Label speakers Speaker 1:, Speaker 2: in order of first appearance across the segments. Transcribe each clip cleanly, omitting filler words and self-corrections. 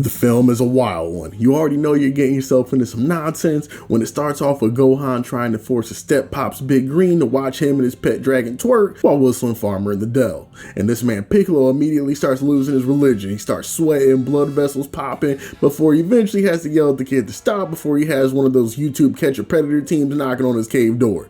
Speaker 1: The film is a wild one. You already know you're getting yourself into some nonsense when it starts off with Gohan trying to force his step pops Big Green to watch him and his pet dragon twerk while whistling Farmer in the Dell. And this man Piccolo immediately starts losing his religion. He starts sweating, blood vessels popping, before he eventually has to yell at the kid to stop before he has one of those YouTube Catch a Predator teams knocking on his cave door.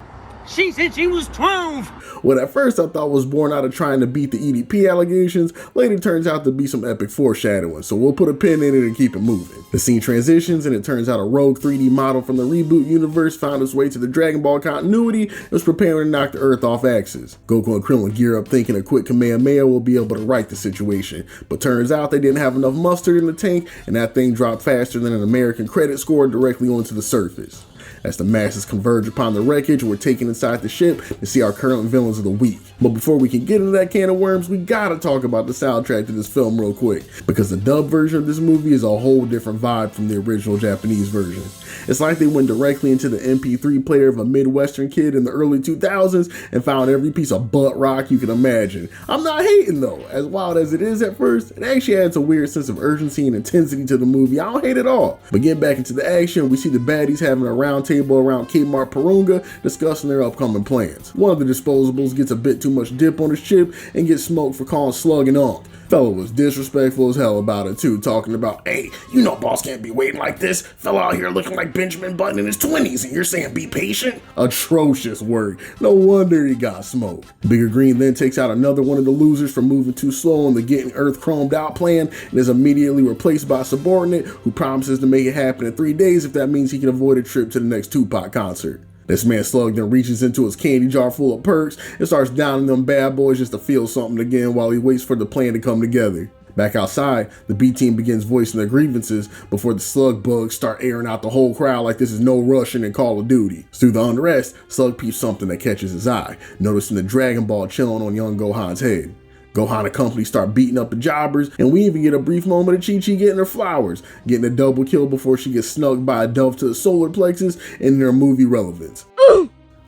Speaker 2: She said she was 12.
Speaker 1: What at first I thought was born out of trying to beat the EDP allegations, later turns out to be some epic foreshadowing, so we'll put a pin in it and keep it moving. The scene transitions and it turns out a rogue 3D model from the reboot universe found its way to the Dragon Ball continuity and was preparing to knock the Earth off axis. Goku and Krillin gear up thinking a quick Kamehameha will be able to right the situation, but turns out they didn't have enough mustard in the tank and that thing dropped faster than an American credit score directly onto the surface. As the masses converge upon the wreckage, we're taken inside the ship to see our current villains of the week. But before we can get into that can of worms, we gotta talk about the soundtrack to this film real quick, because the dub version of this movie is a whole different vibe from the original Japanese version. It's like they went directly into the MP3 player of a Midwestern kid in the early 2000s and found every piece of butt rock you can imagine. I'm not hating though. As wild as it is at first, it actually adds a weird sense of urgency and intensity to the movie. I don't hate it all. But getting back into the action, we see the baddies having a round table around Kmart Purunga discussing their upcoming plans. One of the disposables gets a bit too much dip on his chip and gets smoked for calling Slug an unk. Fella was disrespectful as hell about it too, talking about, hey, you know boss can't be waiting like this. Fella out here looking like Benjamin Button in his 20s and you're saying be patient? Atrocious work. No wonder he got smoked. Bigger Green then takes out another one of the losers for moving too slow on the getting Earth chromed out plan and is immediately replaced by a subordinate who promises to make it happen in 3 days if that means he can avoid a trip to the next Tupac concert. This man Slug then reaches into his candy jar full of perks and starts downing them bad boys just to feel something again while he waits for the plan to come together. Back outside, the B team begins voicing their grievances before the Slug bugs start airing out the whole crowd like this is no Russian in Call of Duty. Through the unrest, Slug peeps something that catches his eye, noticing the Dragon Ball chilling on young Gohan's head. Gohan and company start beating up the jobbers, and we even get a brief moment of Chi-Chi getting her flowers, getting a double kill before she gets snugged by a dove to the solar plexus in their movie relevance.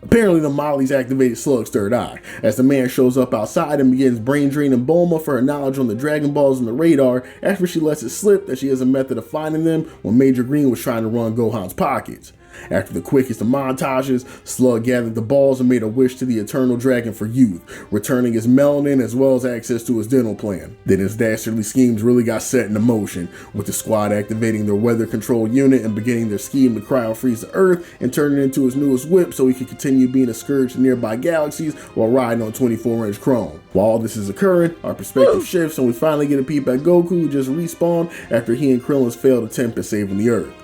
Speaker 1: Apparently the Molly's activated Slug's third eye, as the man shows up outside and begins brain draining Bulma for her knowledge on the Dragon Balls and the radar after she lets it slip that she has a method of finding them when Major Green was trying to run Gohan's pockets. After the quickest of montages, Slug gathered the balls and made a wish to the Eternal Dragon for youth, returning his melanin as well as access to his dental plan. Then his dastardly schemes really got set into motion, with the squad activating their weather control unit and beginning their scheme to cryo-freeze the Earth and turn it into his newest whip so he could continue being a scourge to nearby galaxies while riding on 24-inch chrome. While all this is occurring, our perspective shifts and we finally get a peep at Goku, who just respawned after he and Krillin's failed attempt at saving the Earth.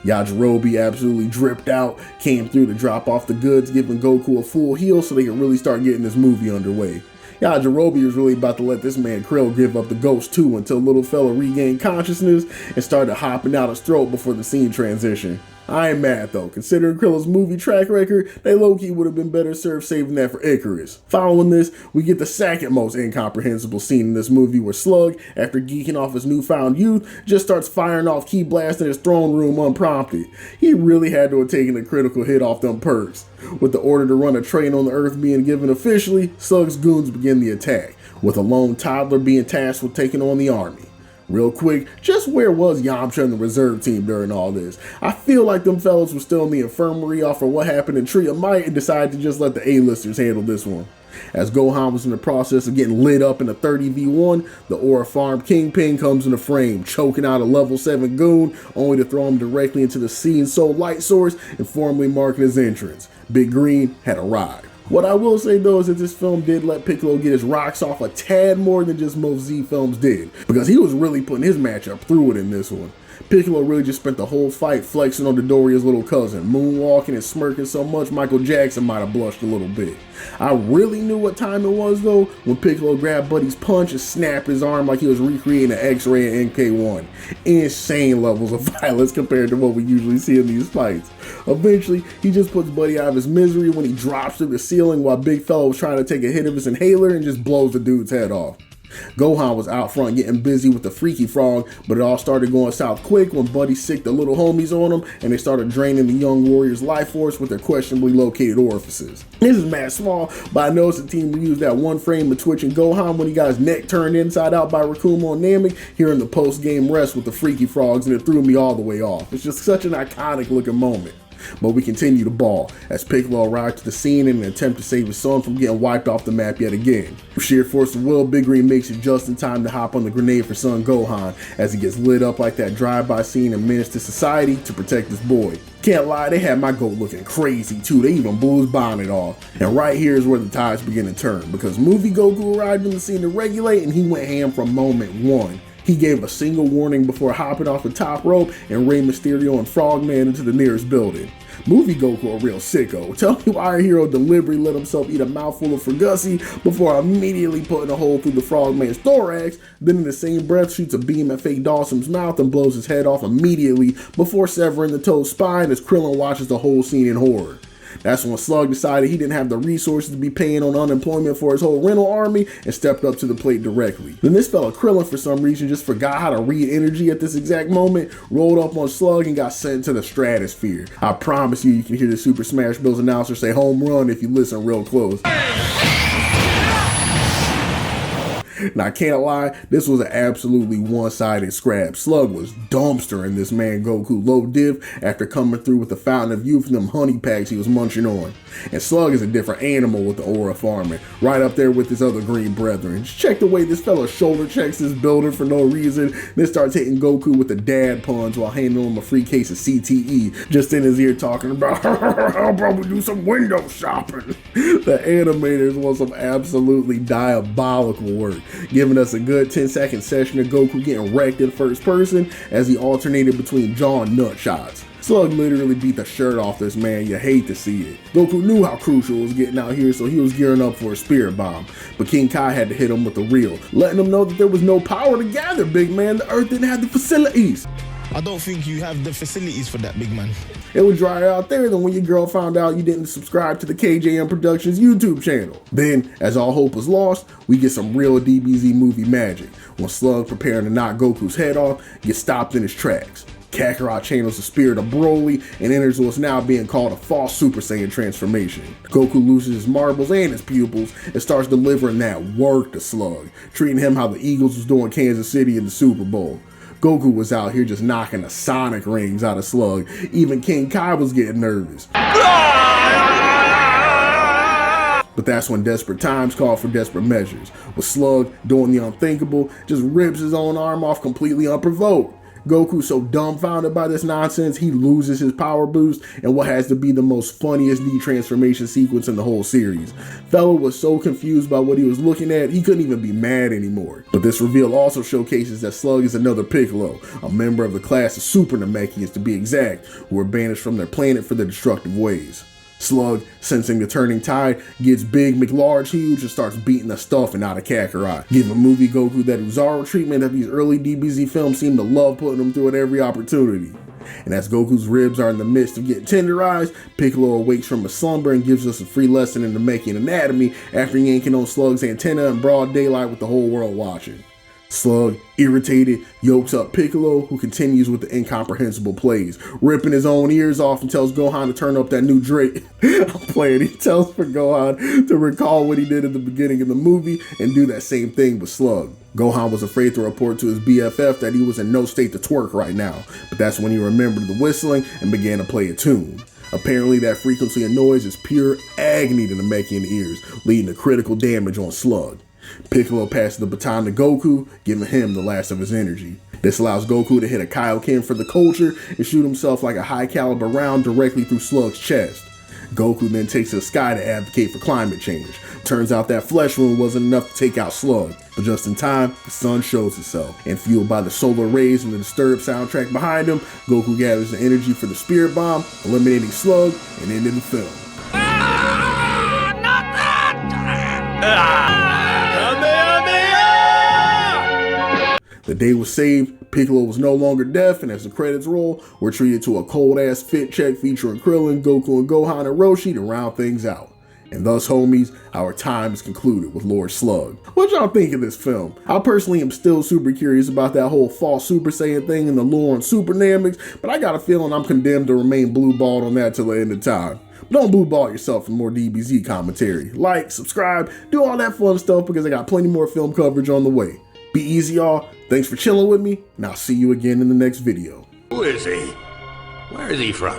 Speaker 1: Yajirobe absolutely dripped out, came through to drop off the goods, giving Goku a full heal so they could really start getting this movie underway. Yajirobe was really about to let this man Krill give up the ghost too until little fella regained consciousness and started hopping out his throat before the scene transition. I ain't mad though, considering Krilla's movie track record, they low-key would have been better served saving that for Icarus. Following this, we get the second most incomprehensible scene in this movie where Slug, after geeking off his newfound youth, just starts firing off key blasts in his throne room unprompted. He really had to have taken a critical hit off them perks. With the order to run a train on the Earth being given officially, Slug's goons begin the attack, with a lone toddler being tasked with taking on the army. Real quick, just where was Yamcha and the reserve team during all this? I feel like them fellas were still in the infirmary off of what happened in Tree of Might and decided to just let the A-listers handle this one. As Gohan was in the process of getting lit up in a 30v1, the Aura Farm Kingpin comes into frame, choking out a level 7 goon, only to throw him directly into the Saiyan Son light source and formally marking his entrance. Big Green had arrived. What I will say though is that this film did let Piccolo get his rocks off a tad more than just most Z films did, because he was really putting his matchup through it in this one. Piccolo really just spent the whole fight flexing on Dodoria's little cousin, moonwalking and smirking so much Michael Jackson might have blushed a little bit. I really knew what time it was though when Piccolo grabbed Buddy's punch and snapped his arm like he was recreating an X-ray in NK1. Insane levels of violence compared to what we usually see in these fights. Eventually, he just puts Buddy out of his misery when he drops through the ceiling while Big Fella was trying to take a hit of his inhaler and just blows the dude's head off. Gohan was out front getting busy with the freaky frog, but it all started going south quick when Buddy sicked the little homies on him and they started draining the young warrior's life force with their questionably located orifices. This is mad small, but I noticed the team used that one frame of twitching Gohan when he got his neck turned inside out by Rakuma and Namek here in the post-game rest with the freaky frogs, and it threw me all the way off. It's just such an iconic looking moment. But we continue to ball as Piccolo arrived to the scene in an attempt to save his son from getting wiped off the map yet again. With sheer force of will, Big Green makes it just in time to hop on the grenade for Son Gohan as he gets lit up like that drive-by scene in Menace to Society to protect his boy. Can't lie, they had my goat looking crazy too. They even blew his bonnet off. And right here is where the tides begin to turn, because movie Goku arrived in the scene to regulate and he went ham from moment one. He gave a single warning before hopping off the top rope and Rey Mysterio and Frogman into the nearest building. Movie Goku a real sicko. Tell me why our hero deliberately let himself eat a mouthful of Fragussi before immediately putting a hole through the Frogman's thorax, then in the same breath shoots a beam at fake Dawson's mouth and blows his head off immediately before severing the Toad's spine as Krillin watches the whole scene in horror. That's when Slug decided he didn't have the resources to be paying on unemployment for his whole rental army and stepped up to the plate directly. Then this fella Krillin for some reason just forgot how to read energy at this exact moment, rolled up on Slug and got sent to the stratosphere. I promise you can hear the Super Smash Bros. Announcer say home run if you listen real close. Now, I can't lie, this was an absolutely one-sided scrap. Slug was dumpstering this man Goku low diff after coming through with the Fountain of Youth and them honey packs he was munching on. And Slug is a different animal with the aura farming, right up there with his other green brethren. Just check the way this fella shoulder checks this builder for no reason, then starts hitting Goku with the dad puns while handing him a free case of CTE, just in his ear talking about, how about we do some window shopping? The animators want some absolutely diabolical work, giving us a good 10-second session of Goku getting wrecked in first person as he alternated between jaw and nut shots. Slug literally beat the shirt off this man, you hate to see it. Goku knew how crucial it was getting out here, so he was gearing up for a spirit bomb, but King Kai had to hit him with the reel, letting him know that there was no power to gather, big man. The Earth didn't have the facilities.
Speaker 3: I don't think you have the facilities for that, big man.
Speaker 1: It was drier out there than when your girl found out you didn't subscribe to the KJMProductions YouTube channel. Then, as all hope was lost, we get some real DBZ movie magic when Slug, preparing to knock Goku's head off, gets stopped in his tracks. Kakarot channels the spirit of Broly and enters what's now being called a false Super Saiyan transformation. Goku loses his marbles and his pupils and starts delivering that work to Slug, treating him how the Eagles was doing Kansas City in the Super Bowl. Goku was out here just knocking the Sonic rings out of Slug. Even King Kai was getting nervous. But that's when desperate times call for desperate measures, with Slug doing the unthinkable, just rips his own arm off completely unprovoked. Goku's so dumbfounded by this nonsense, he loses his power boost and what has to be the most funniest de-transformation sequence in the whole series. Fella was so confused by what he was looking at, he couldn't even be mad anymore. But this reveal also showcases that Slug is another Piccolo, a member of the class of Super Namekians to be exact, who were banished from their planet for their destructive ways. Slug, sensing the turning tide, gets big, McLarge huge, and starts beating the stuffing out of Kakarot, giving movie Goku that Uzaro treatment that these early DBZ films seem to love putting him through at every opportunity. And as Goku's ribs are in the midst of getting tenderized, Piccolo awakes from a slumber and gives us a free lesson in Namekian anatomy after yanking on Slug's antenna in broad daylight with the whole world watching. Slug, irritated, yokes up Piccolo, who continues with the incomprehensible plays, ripping his own ears off and tells Gohan to turn up that new Drake. I'm playing. He tells for Gohan to recall what he did at the beginning of the movie and do that same thing with Slug. Gohan was afraid to report to his BFF that he was in no state to twerk right now, but that's when he remembered the whistling and began to play a tune. Apparently that frequency of noise is pure agony to the Namekian ears, leading to critical damage on Slug. Piccolo passes the baton to Goku, giving him the last of his energy. This allows Goku to hit a Kaioken for the culture and shoot himself like a high caliber round directly through Slug's chest. Goku then takes to the sky to advocate for climate change. Turns out that flesh wound wasn't enough to take out Slug, but just in time, the sun shows itself, and fueled by the solar rays and the Disturbed soundtrack behind him, Goku gathers the energy for the spirit bomb, eliminating Slug and ending the film.
Speaker 2: Not that!
Speaker 1: The day was saved, Piccolo was no longer deaf, and as the credits roll, we're treated to a cold-ass fit check featuring Krillin, Goku, and Gohan and Roshi to round things out. And thus, homies, our time is concluded with Lord Slug. What y'all think of this film? I personally am still super curious about that whole false Super Saiyan thing and the lore on Super Namex, but I got a feeling I'm condemned to remain blue-balled on that till the end of time. But don't blue-ball yourself for more DBZ commentary. Like, subscribe, do all that fun stuff because I got plenty more film coverage on the way. Be easy, y'all. Thanks for chilling with me, and I'll see you again in the next video.
Speaker 2: Who is he? Where is he from?